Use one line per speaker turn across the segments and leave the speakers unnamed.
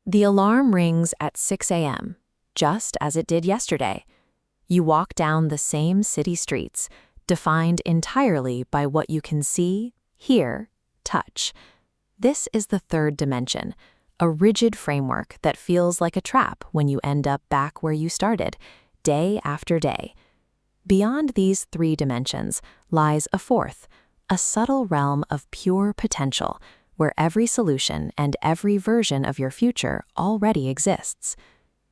The alarm rings at 6 a.m., just as it did yesterday. You walk down the same city streets, defined entirely by what you can see, hear, touch. This is the third dimension, a rigid framework that feels like a trap when you end up back where you started, day after day. Beyond these three dimensions lies a fourth, a subtle realm of pure potential, where every solution and every version of your future already exists.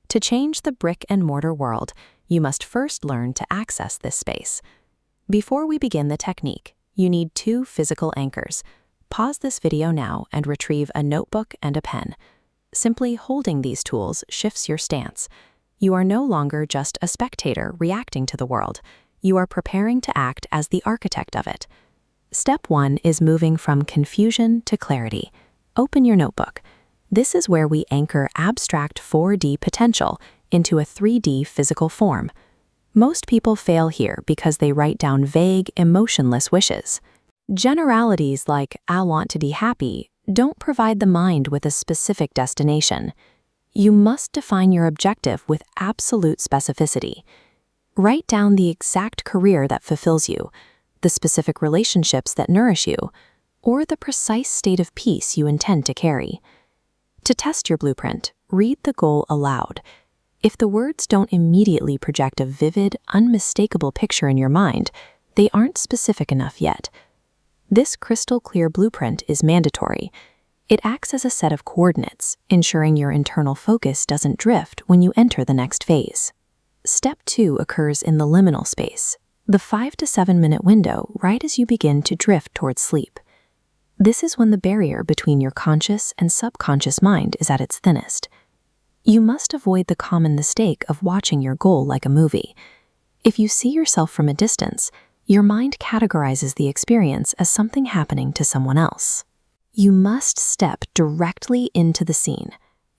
To change the brick-and-mortar world, you must first learn to access this space. Before we begin the technique, you need 2 physical anchors. Pause this video now and retrieve a notebook and a pen. Simply holding these tools shifts your stance. You are no longer just a spectator reacting to the world. You are preparing to act as the architect of it. Step 1 is moving from confusion to clarity. Open your notebook. This is where we anchor abstract 4D potential into a 3D physical form. Most people fail here because they write down vague, emotionless wishes. Generalities like, "I want to be happy," don't provide the mind with a specific destination. You must define your objective with absolute specificity. Write down the exact career that fulfills you, the specific relationships that nourish you, or the precise state of peace you intend to carry. To test your blueprint, read the goal aloud. If the words don't immediately project a vivid, unmistakable picture in your mind, they aren't specific enough yet. This crystal-clear blueprint is mandatory. It acts as a set of coordinates, ensuring your internal focus doesn't drift when you enter the next phase. Step 2 occurs in the liminal space, the 5 to 7 minute window right as you begin to drift towards sleep. This is when the barrier between your conscious and subconscious mind is at its thinnest. You must avoid the common mistake of watching your goal like a movie. If you see yourself from a distance, your mind categorizes the experience as something happening to someone else. You must step directly into the scene.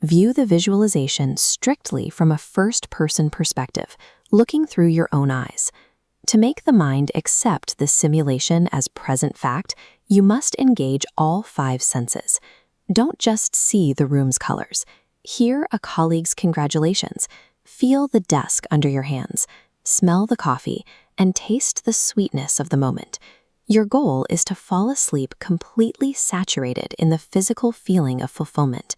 View the visualization strictly from a first-person perspective, looking through your own eyes. To make the mind accept this simulation as present fact, you must engage all 5 senses. Don't just see the room's colors. Hear a colleague's congratulations. Feel the desk under your hands. Smell the coffee, and taste the sweetness of the moment. Your goal is to fall asleep completely saturated in the physical feeling of fulfillment.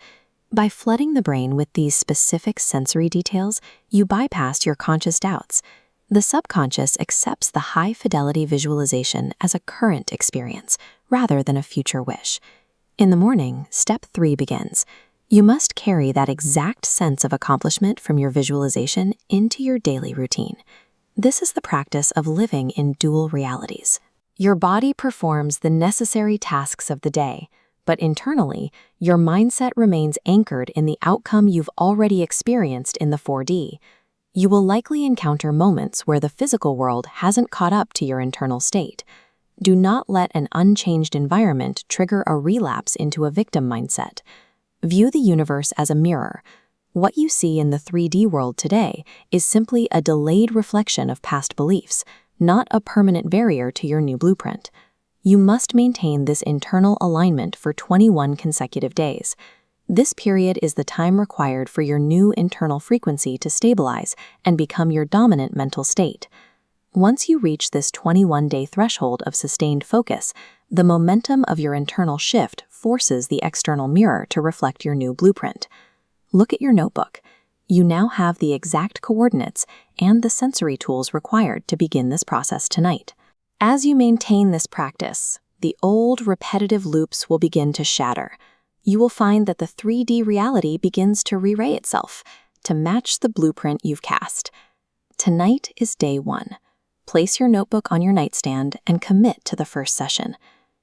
By flooding the brain with these specific sensory details, you bypass your conscious doubts. The subconscious accepts the high-fidelity visualization as a current experience, rather than a future wish. In the morning, step 3 begins. You must carry that exact sense of accomplishment from your visualization into your daily routine. This is the practice of living in dual realities. Your body performs the necessary tasks of the day, but internally, your mindset remains anchored in the outcome you've already experienced in the 4D. You will likely encounter moments where the physical world hasn't caught up to your internal state. Do not let an unchanged environment trigger a relapse into a victim mindset. View the universe as a mirror. What you see in the 3D world today is simply a delayed reflection of past beliefs, not a permanent barrier to your new blueprint. You must maintain this internal alignment for 21 consecutive days. This period is the time required for your new internal frequency to stabilize and become your dominant mental state. Once you reach this 21-day threshold of sustained focus, the momentum of your internal shift forces the external mirror to reflect your new blueprint. Look at your notebook. You now have the exact coordinates and the sensory tools required to begin this process tonight. As you maintain this practice, the old repetitive loops will begin to shatter. You will find that the 3D reality begins to re-ray itself to match the blueprint you've cast. Tonight is day 1. Place your notebook on your nightstand and commit to the first session.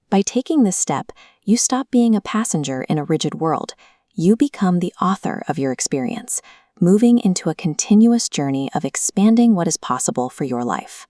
By taking this step, you stop being a passenger in a rigid world. You become the author of your experience, moving into a continuous journey of expanding what is possible for your life.